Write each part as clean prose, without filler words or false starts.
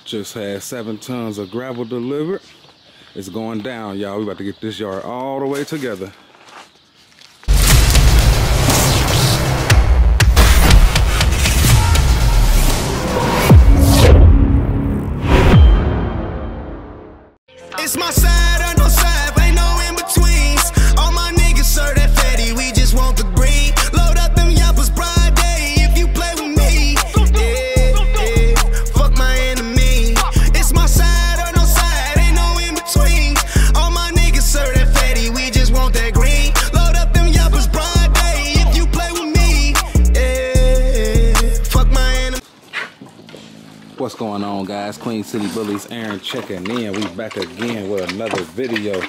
Just had 7 tons of gravel delivered. It's going down, y'all. We about to get this yard all the way together. It's my side or no side, ain't no in betweens. All my niggas serve that fatty, we just want the green. Load up them yappers broad day if you play with me. Fuck my enemy. It's my side or no side, ain't no in betweens. All my niggas serve that fatty, we just want that green. Load up them yappers broad day if you play with me. Fuck my enemy. What's going on, guys? Queen City Bullies, Aaron checking in. We back again with another video.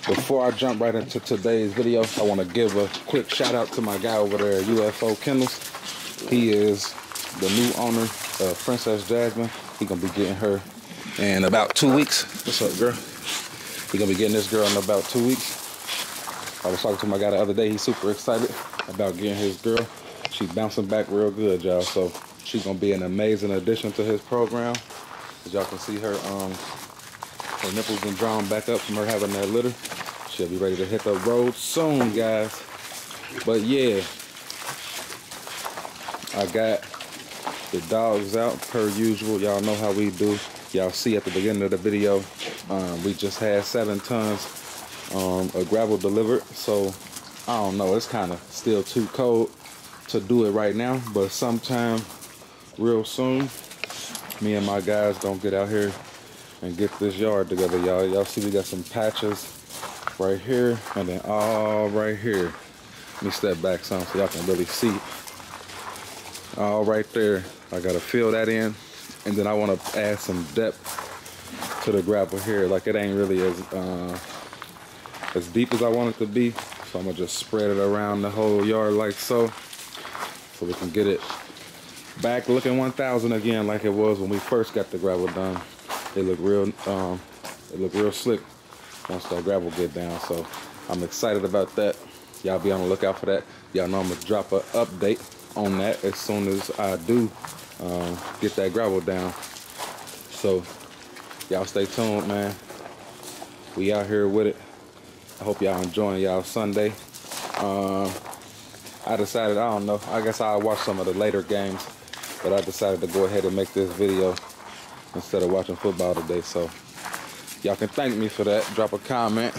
Before I jump right into today's video, I want to give a quick shout out to my guy over there at UFO Kennels. He is the new owner of Princess Jasmine. He gonna be getting her in about 2 weeks. What's up, girl? He gonna be getting this girl in about 2 weeks. I was talking to my guy the other day. He's super excited about getting his girl. She's bouncing back real good, y'all. So she's gonna be an amazing addition to his program. As y'all can see, her nipples been drawn back up from her having that litter. She'll be ready to hit the road soon, guys. But yeah, I got the dogs out per usual. Y'all know how we do. Y'all see at the beginning of the video, we just had 7 tons of gravel delivered. So I don't know, it's kind of still too cold to do it right now, but sometime real soon, me and my guys gonna get out here and get this yard together, y'all. Y'all see we got some patches right here and then all right here. Let me step back some so y'all can really see. All right there. I gotta fill that in, and then I want to add some depth to the gravel here. Like, it ain't really as deep as I want it to be, so I'm gonna just spread it around the whole yard like so we can get it back looking 1000 again, like it was when we first got the gravel done. It looked real slick once that gravel get down. So I'm excited about that. Y'all be on the lookout for that. Y'all know I'm gonna drop an update on that as soon as I do get that gravel down. So y'all stay tuned, man. We out here with it. I hope y'all enjoying y'all Sunday. I decided, I don't know, I guess I'll watch some of the later games, but I decided to go ahead and make this video instead of watching football today. So y'all can thank me for that. Drop a comment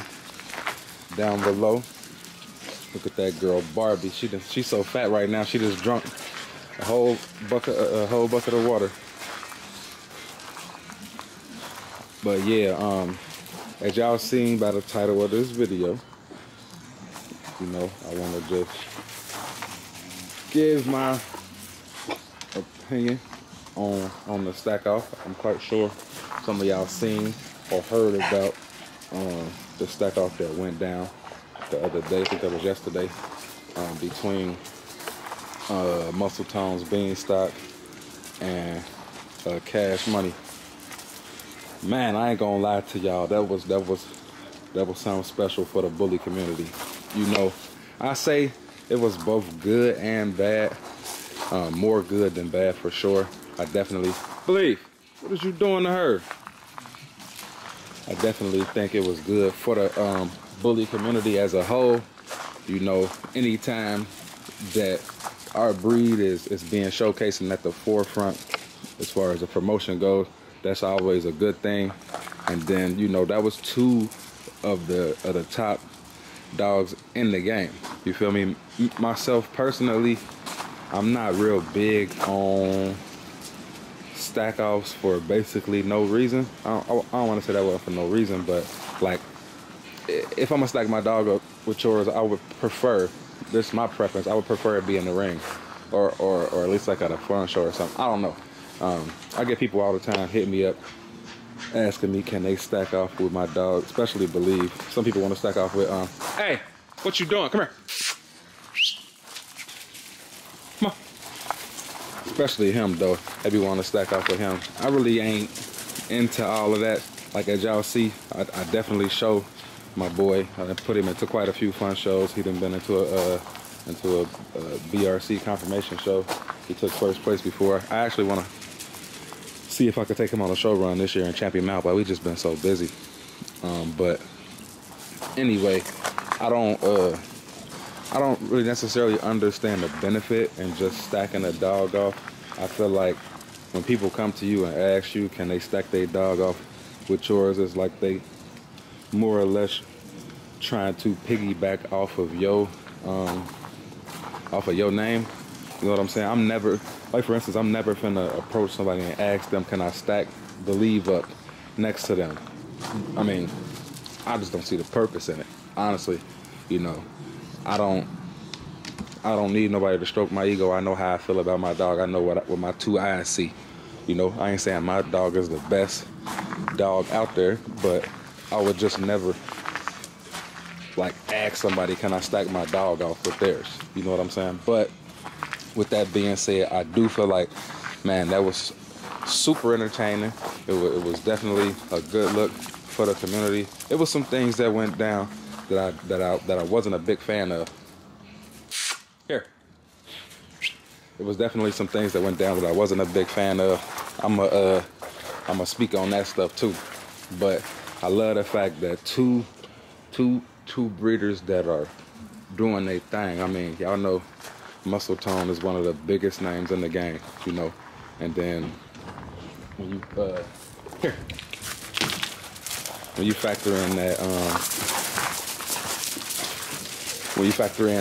down below. Look at that girl Barbie. She's so fat right now. She just drunk a whole bucket of water. But yeah, as y'all seen by the title of this video, you know, I want to just give my opinion on the stack off. I'm quite sure some of y'all seen or heard about the stack off that went down the other day. I think that was yesterday, between Muscle Tones Beanstock and Cash Money. Man, I ain't gonna lie to y'all, that was something special for the bully community. You know, I say it was both good and bad. More good than bad for sure. I definitely believe. What is you doing to her? I definitely think it was good for the bully community as a whole. You know, anytime that our breed is being showcased and at the forefront as far as the promotion goes, that's always a good thing. And then, you know, that was 2 of the top dogs in the game. You feel me? Myself personally, I'm not real big on stack offs for basically no reason. I don't want to say that wasn't for no reason, but like, if I'm gonna stack my dog up with yours, I would prefer, this is my preference, I would prefer it be in the ring, or at least like at a fun show or something. I don't know. I get people all the time hitting me up asking me, can they stack off with my dog, especially Believe. Some people want to stack off with, hey, what you doing? Come here. Come on. Especially him, though. They be wanting to stack off with him. I really ain't into all of that. Like, as y'all see, I definitely show my boy. I put him into quite a few fun shows. He done been into a BRC confirmation show. He took first place before. I actually want to see if I could take him on a show run this year and champ him out, but we just been so busy. But anyway, I don't really necessarily understand the benefit in just stacking a dog off. I feel like when people come to you and ask you, can they stack their dog off with yours, it's like they more or less trying to piggyback off of your name. You know what I'm saying? I'm never, like for instance, I'm never finna approach somebody and ask them, can I stack the leave up next to them? I mean, I just don't see the purpose in it, honestly. You know, I don't need nobody to stroke my ego. I know how I feel about my dog. I know what my 2 eyes see. You know, I ain't saying my dog is the best dog out there, but I would just never like ask somebody, can I stack my dog off with theirs? You know what I'm saying? But with that being said, I do feel like, man, that was super entertaining. It was definitely a good look for the community. It was some things that went down that I wasn't a big fan of. Here. It was definitely some things that went down that I wasn't a big fan of. I'ma speak on that stuff too. But I love the fact that two breeders that are doing their thing. I mean, y'all know Muscle Tone is one of the biggest names in the game, you know. And then when you factor in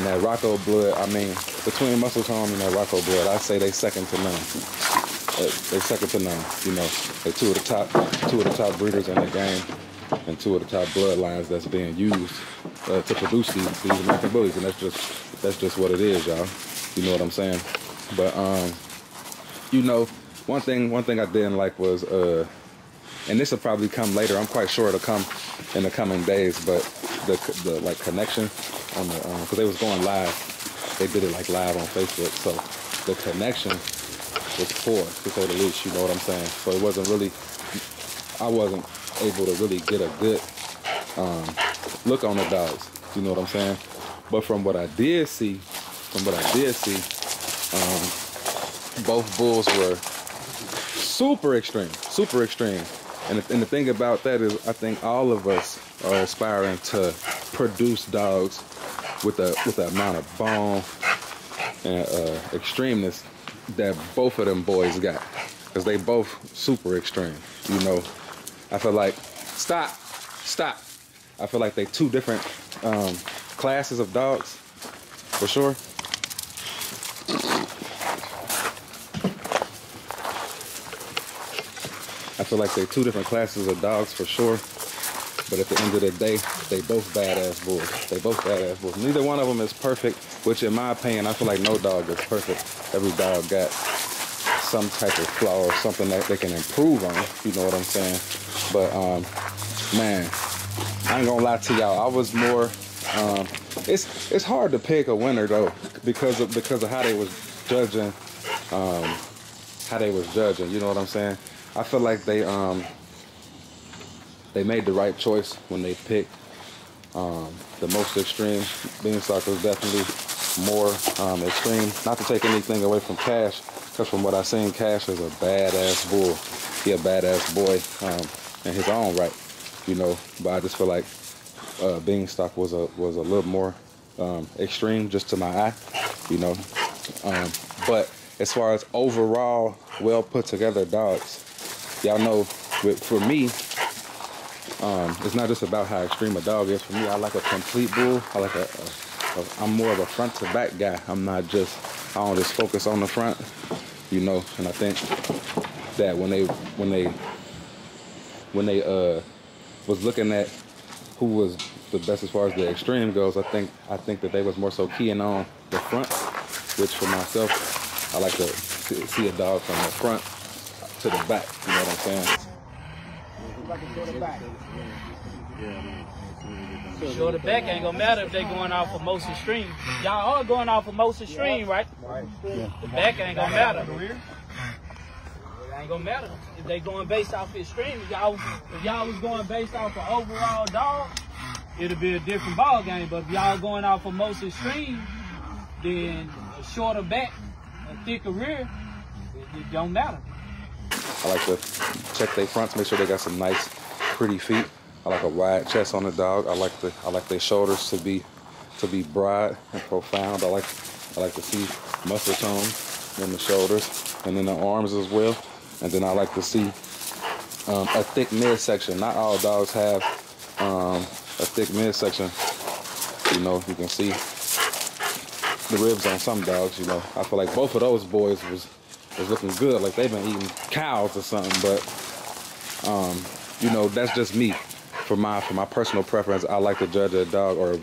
that Rocco blood, I mean, between Muscle Tone and that Rocco blood, I say they second to none. They second to none. You know, they two of the top breeders in the game, and 2 of the top bloodlines that's being used to produce these American Bullies, and that's just what it is, y'all. You know what I'm saying? But you know, one thing I didn't like was and this will probably come later. I'm quite sure it'll come in the coming days, but the like connection on the because they was going live. They did it like live on Facebook, so the connection was poor, to say the least. You know what I'm saying? So it wasn't really. I wasn't able to really get a good look on the dogs. You know what I'm saying? But from what I did see, both bulls were super extreme. And the thing about that is, I think all of us are aspiring to produce dogs with the amount of bone and extremeness that both of them boys got, because they both super extreme. You know, I feel like stop. I feel like they 2 different classes of dogs, for sure. I feel like they're 2 different classes of dogs, for sure. But at the end of the day, they both badass bulls. Neither one of them is perfect, which in my opinion, I feel like no dog is perfect. Every dog got some type of flaw or something that they can improve on. You know what I'm saying? But man, I ain't gonna lie to y'all. I was more. It's hard to pick a winner though, because of how they was judging. You know what I'm saying? I feel like they made the right choice when they picked the most extreme. Beanstock was definitely more extreme. Not to take anything away from Kash, because from what I've seen, Kash is a badass bull. He a badass boy in his own right, you know. But I just feel like Beanstock was a little more extreme, just to my eye, you know. But as far as overall well put together dogs, y'all know, for me, it's not just about how extreme a dog is. For me, I like a complete bull. I like I'm more of a front to back guy. I don't just focus on the front, you know. And I think that when they was looking at who was the best as far as the extreme goes, I think that they was more so keying on the front, which for myself, I like to see a dog from the front to the back. You know what I'm saying? Sure, the back ain't gonna matter if they going off of most extreme. Y'all are going off of most extreme, right? The back ain't gonna matter. It ain't gonna matter if they going based off extreme. If y'all was going based off of overall dog, it'll be a different ball game. But if y'all going off of most extreme, then a shorter back, a thicker rear, it don't matter. I like to check their fronts, make sure they got some nice, pretty feet. I like a wide chest on the dog. I like their shoulders to be broad and profound. I like to see muscle tone in the shoulders and in the arms as well. And then I like to see a thick midsection. Not all dogs have a thick midsection. You know, you can see the ribs on some dogs. You know, I feel like both of those boys was looking good, like they've been eating cows or something. But you know, that's just me. For my personal preference, I like to judge a dog or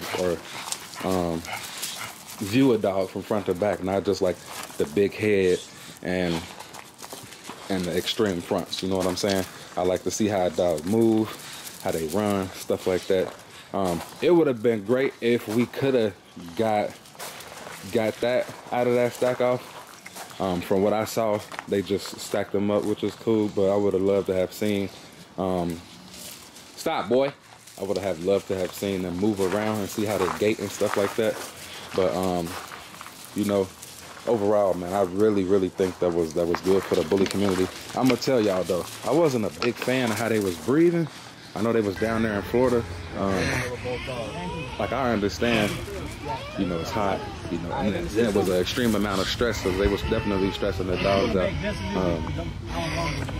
view a dog from front to back, not just like the big head and the extreme fronts. You know what I'm saying? I like to see how a dog move, how they run, stuff like that. It would have been great if we could have got that out of that stack off. From what I saw, they just stacked them up, which is cool. But I would have loved to have seen. Stop, boy! I would have loved to have seen them move around and see how they gait and stuff like that. But you know, overall, man, I really think that was good for the bully community. I'm gonna tell y'all though, I wasn't a big fan of how they was breathing. I know they was down there in Florida. Like, I understand, you know, it's hot, you know, and then it was an extreme amount of stress, because they was definitely stressing the dogs out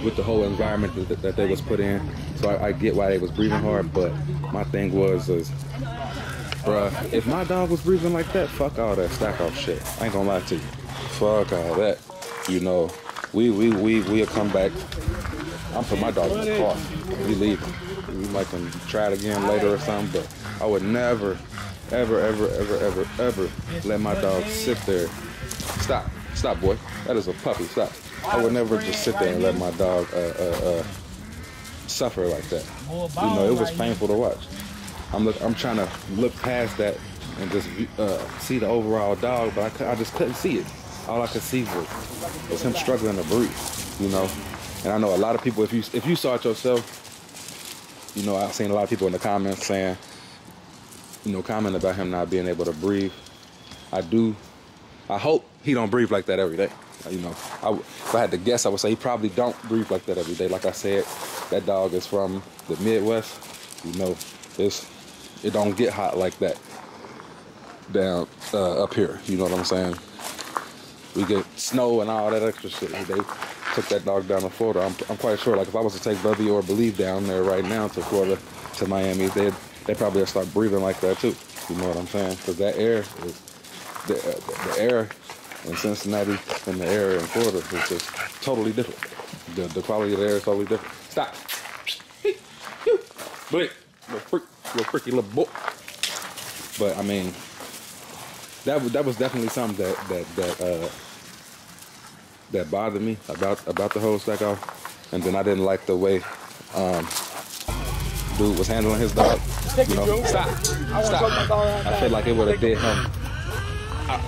with the whole environment that they was put in. So I get why they was breathing hard, but my thing was, bruh, if my dog was breathing like that, fuck all that stack off shit. I ain't gonna lie to you. Fuck all that. You know, we'll come back. I'm putting my dog in the car. We leaving. We might can try it again later or something, but I would never, ever let my dog sit there. Stop, boy. That is a puppy. Stop. I would never just sit there and let my dog suffer like that. You know, it was painful to watch. I'm trying to look past that and just see the overall dog, but I just couldn't see it. All I could see was him struggling to breathe. You know, and I know a lot of people. If you saw it yourself. You know, I've seen a lot of people in the comments saying, you know, comment about him not being able to breathe. I hope he don't breathe like that every day. You know, if I had to guess, I would say he probably don't breathe like that every day. Like I said, that dog is from the Midwest. You know, it don't get hot like that down up here. You know what I'm saying? We get snow and all that extra shit. They took that dog down to Florida. I'm quite sure, like, if I was to take Bubby or Believe down there right now to Florida, to Miami, they probably start breathing like that too. You know what I'm saying? Because that air is the air in Cincinnati and the air in Florida is just totally different. The quality of the air is totally different. Stop. Blake, little freaky little boy. But I mean, that was definitely something that bothered me about the whole stack off. And then I didn't like the way dude was handling his dog. You know, stop. I feel like it would have did him.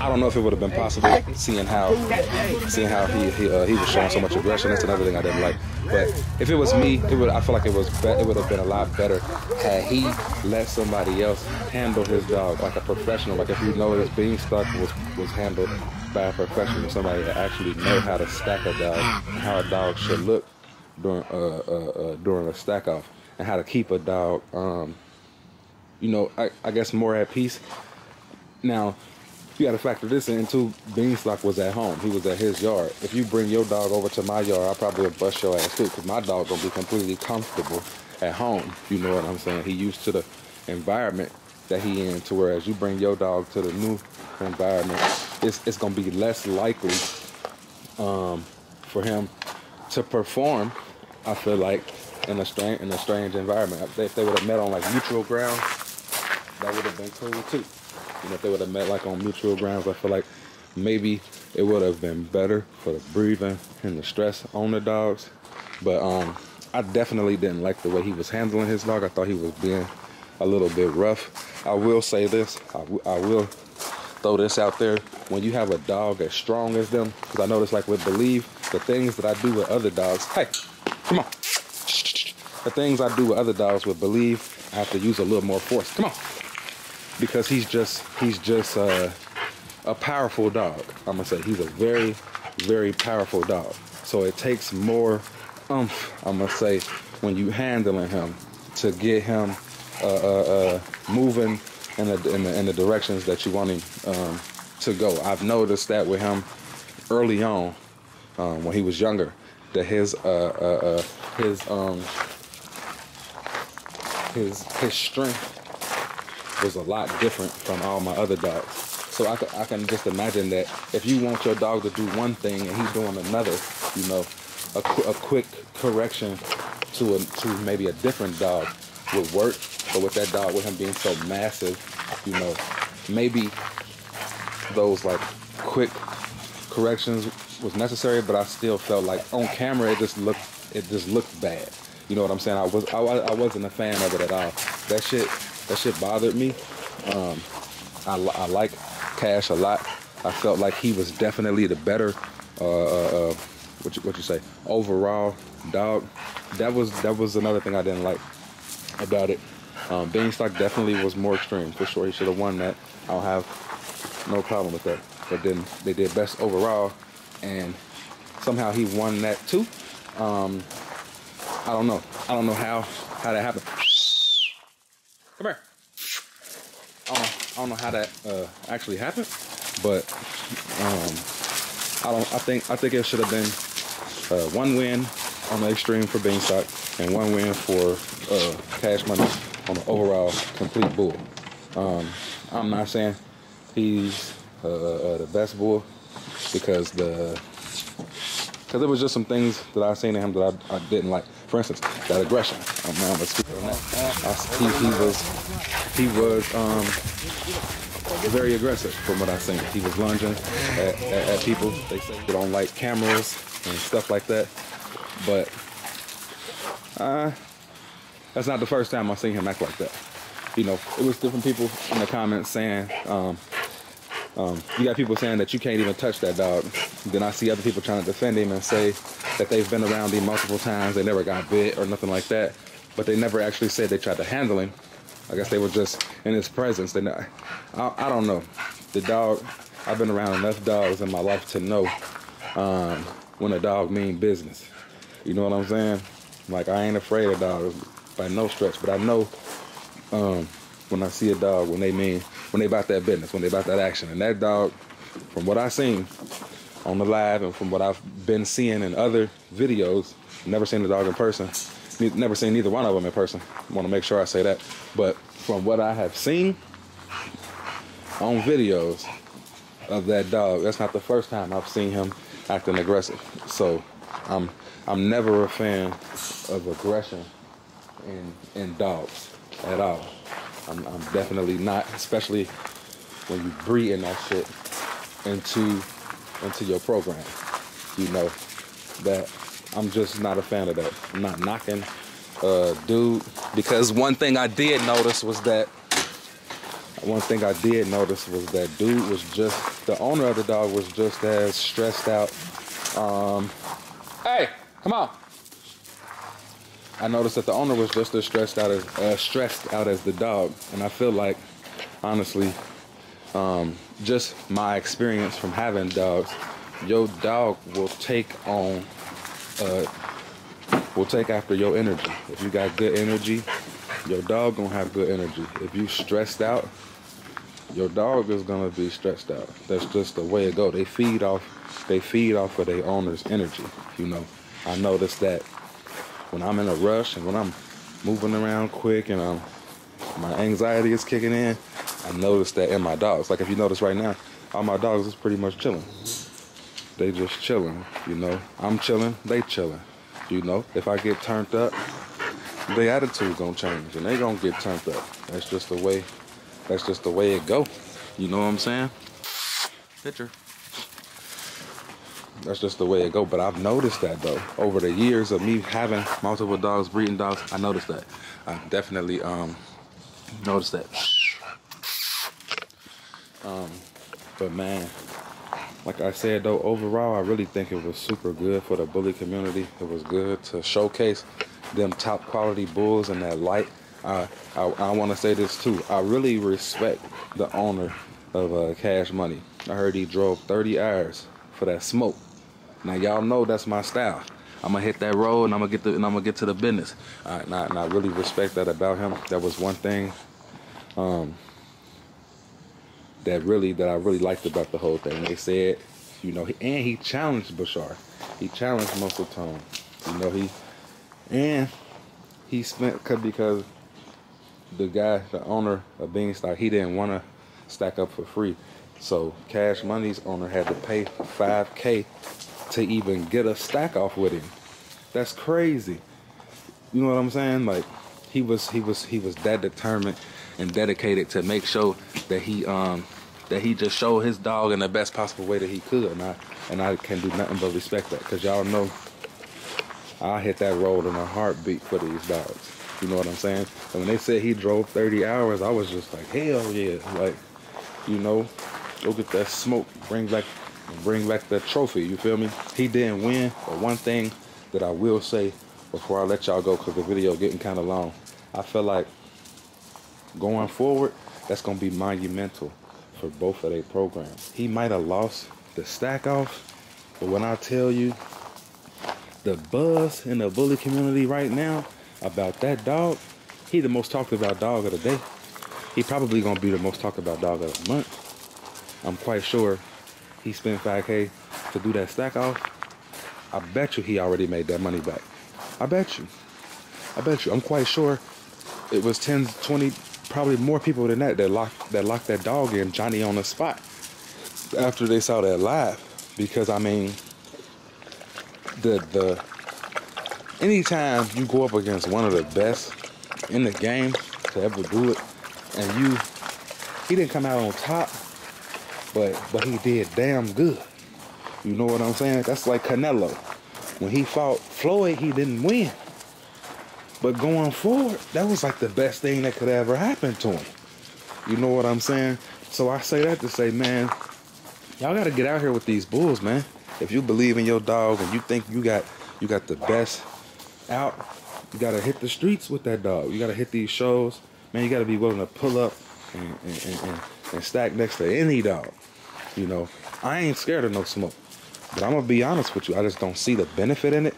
I don't know if it would have been possible, seeing how he was showing so much aggression. That's another thing I didn't like. But if it was me, I feel like it would have been a lot better had he let somebody else handle his dog like a professional. Like, if you notice, Beanstock was handled by a professional, somebody that actually know how to stack a dog, how a dog should look during a stack off, and how to keep a dog, you know, I guess more at peace. Now, you got to factor this in too. Beanstock was at home. He was at his yard. If you bring your dog over to my yard, I probably would bust your ass too, because my dog gonna be completely comfortable at home. You know what I'm saying? He used to the environment that he in, to whereas you bring your dog to the new environment, it's gonna be less likely for him to perform, I feel like, in a strange environment. If they would have met on like neutral ground, that would have been cool too. You know, if they would have met like on mutual grounds, I feel like maybe it would have been better for the breathing and the stress on the dogs. But I definitely didn't like the way he was handling his dog. I thought he was being a little bit rough. I will say this. I will throw this out there. When you have a dog as strong as them, because I notice, like with Believe, the things that I do with other dogs. Hey, come on. The things I do with other dogs with Believe, I have to use a little more force. Come on. Because he's just a powerful dog. I'm gonna say he's a very, very powerful dog. So it takes more oomph, I must say, when you handling him to get him moving in the directions that you want him to go. I've noticed that with him early on, when he was younger, that his strength was a lot different from all my other dogs. So I can just imagine that if you want your dog to do one thing and he's doing another, you know, a quick correction to maybe a different dog would work. But with that dog, with him being so massive, you know, maybe those like quick corrections was necessary, but I still felt like on camera it just looked bad. You know what I'm saying? I wasn't a fan of it at all. That shit bothered me. I like Kash a lot. I felt like he was definitely the better what you say, overall dog. That was another thing I didn't like about it. Beanstock definitely was more extreme for sure. He should have won that. I don't have no problem with that. But then they did best overall, and somehow he won that too. I don't know how that happened. Come here. I don't know how that actually happened, but I think it should have been one win on the extreme for Beanstock and one win for Kash Money on the overall complete bull. I'm not saying he's the best bull because there was just some things that I seen in him that I didn't like. For instance, that aggression. I'm gonna speak on that. He was very aggressive from what I seen. He was lunging at people. They say they don't like cameras and stuff like that. But that's not the first time I've seen him act like that. You know, it was different people in the comments saying, you got people saying that you can't even touch that dog. Then I see other people trying to defend him and say that they've been around him multiple times, they never got bit or nothing like that. But they never actually said they tried to handle him. I guess they were just in his presence. I don't know. The dog, I've been around enough dogs in my life to know when a dog mean business. You know what I'm saying? Like, I ain't afraid of dogs by no stretch, but I know when I see a dog, when they about that business, when they about that action. And that dog, from what I've seen on the live and from what I've been seeing in other videos, never seen the dog in person, never seen neither one of them in person. I want to make sure I say that. But from what I have seen on videos of that dog, that's not the first time I've seen him acting aggressive. So I'm never a fan of aggression in dogs at all. I'm definitely not, especially when you breeding that shit into your program. You know, that I'm just not a fan of that. I'm not knocking dude, because one thing I did notice was that dude was just, the owner of the dog was just as stressed out. Hey, come on. I noticed that the owner was just as stressed out as the dog, and I feel like, honestly, just my experience from having dogs, your dog will take after your energy. If you got good energy, your dog gonna have good energy. If you stressed out, your dog is gonna be stressed out. That's just the way it go. They feed off of their owner's energy. You know, I noticed that when I'm in a rush and when I'm moving around quick and my anxiety is kicking in, I noticed that in my dogs. Like, if you notice right now, all my dogs is pretty much chilling. They just chilling, you know. I'm chilling, they chilling. You know, if I get turned up, their attitude gonna change and they gonna get turned up. That's just the way it go. You know what I'm saying? Picture. That's just the way it go. But I've noticed that though. Over the years of me having multiple dogs, breeding dogs, I noticed that. I definitely noticed that. But man, like I said though, overall I really think it was super good for the bully community. It was good to showcase them top quality bulls in that light. I want to say this too. I really respect the owner of Kash Money. I heard he drove 30 hours for that smoke. Now y'all know that's my style. I'm gonna hit that road and I'm gonna get to the business. And I really respect that about him. That was one thing that I really liked about the whole thing. They said, you know, and he challenged Bashar. He challenged Muscle Tone. You know, he spent because the guy, the owner of Beanstock, he didn't want to stack up for free. So Cash Money's owner had to pay $5K to even get a stack off with him. That's crazy. You know what I'm saying? Like he was that determined and dedicated to make sure that he just showed his dog in the best possible way that he could. And I can do nothing but respect that, because y'all know I hit that road in a heartbeat for these dogs. You know what I'm saying? And when they said he drove 30 hours, I was just like, hell yeah. Like, you know, go get that smoke, bring back the trophy, you feel me? He didn't win, but one thing that I will say before I let y'all go, because the video getting kind of long, I feel like going forward, that's going to be monumental for both of their programs. He might have lost the stack off, but when I tell you the buzz in the bully community right now about that dog, he the most talked about dog of the day. He probably going to be the most talked about dog of the month. I'm quite sure he spent $5K to do that stack off. I bet you he already made that money back. I bet you. I'm quite sure it was 10, 20, probably more people than that locked that dog in Johnny on the spot after they saw that live. Because I mean, the anytime you go up against one of the best in the game to ever do it, and he didn't come out on top, but he did damn good. You know what I'm saying? That's like Canelo. When he fought Floyd, he didn't win. But going forward, that was like the best thing that could ever happen to him. You know what I'm saying? So I say that to say, man, y'all got to get out here with these bulls, man. If you believe in your dog and you think you got the best out, you got to hit the streets with that dog. You got to hit these shows. Man, you got to be willing to pull up and stack next to any dog. You know, I ain't scared of no smoke. But I'm going to be honest with you. I just don't see the benefit in it.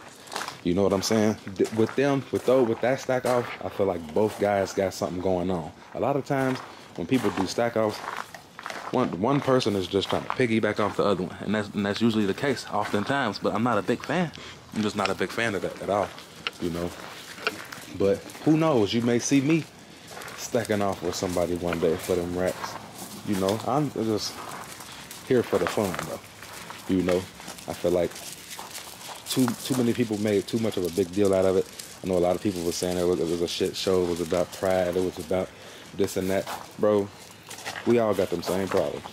You know what I'm saying? With that stack off, I feel like both guys got something going on. A lot of times when people do stack offs, one person is just trying to piggyback off the other one. And that's usually the case oftentimes. But I'm not a big fan. I'm just not a big fan of that at all. You know? But who knows? You may see me stacking off with somebody one day for them racks. You know? I'm just here for the fun, though. You know? I feel like too many people made too much of a big deal out of it. I know a lot of people were saying it was a shit show. It was about pride. It was about this and that. Bro, we all got them same problems.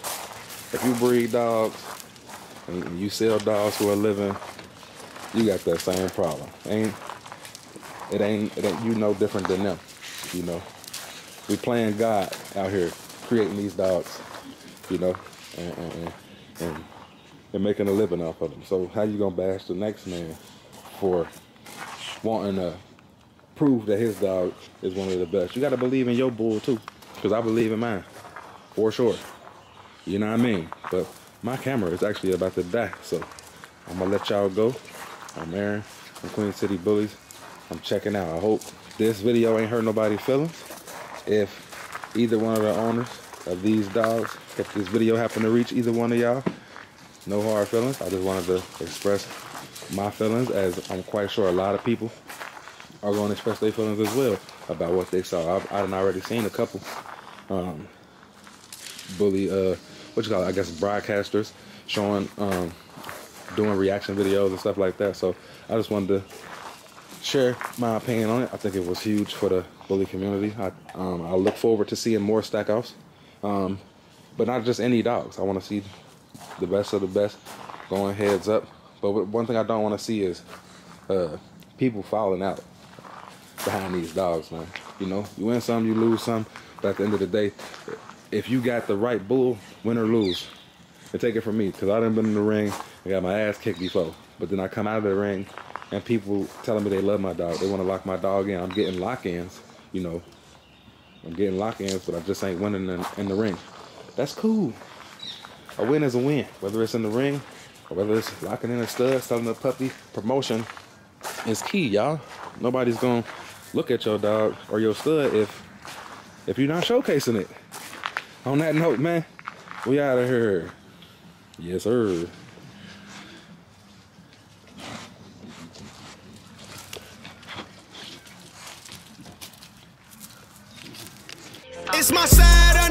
If you breed dogs and you sell dogs for a living, you got that same problem. It ain't you no different than them. You know, we playing God out here creating these dogs. You know, and making a living off of them. So how you gonna bash the next man for wanting to prove that his dog is one of the best? You gotta believe in your bull too, because I believe in mine, for sure. You know what I mean? But my camera is actually about to die, so I'm gonna let y'all go. I'm Aaron from Queen City Bullies. I'm checking out. I hope this video ain't hurt nobody's feelings. If either one of the owners of these dogs, if this video happened to reach either one of y'all, no hard feelings. I just wanted to express my feelings, as I'm quite sure a lot of people are going to express their feelings as well about what they saw. I've already seen a couple bully, I guess broadcasters showing, doing reaction videos and stuff like that. So I just wanted to share my opinion on it. I think it was huge for the bully community. I look forward to seeing more stack offs, but not just any dogs. I want to see the best of the best going heads up. But one thing I don't want to see is people falling out behind these dogs, man. You know, you win some, you lose some, but at the end of the day, if you got the right bull, win or lose, and take it from me, because I done been in the ring and got my ass kicked before, but then I come out of the ring and people telling me they love my dog, they want to lock my dog in. I'm getting lock-ins, you know, but I just ain't winning in the ring. That's cool. A win is a win, whether it's in the ring or whether it's locking in a stud, selling a puppy, promotion. is key, y'all. Nobody's gonna look at your dog or your stud if you're not showcasing it. On that note, man, we out of here. Yes, sir. It's my side.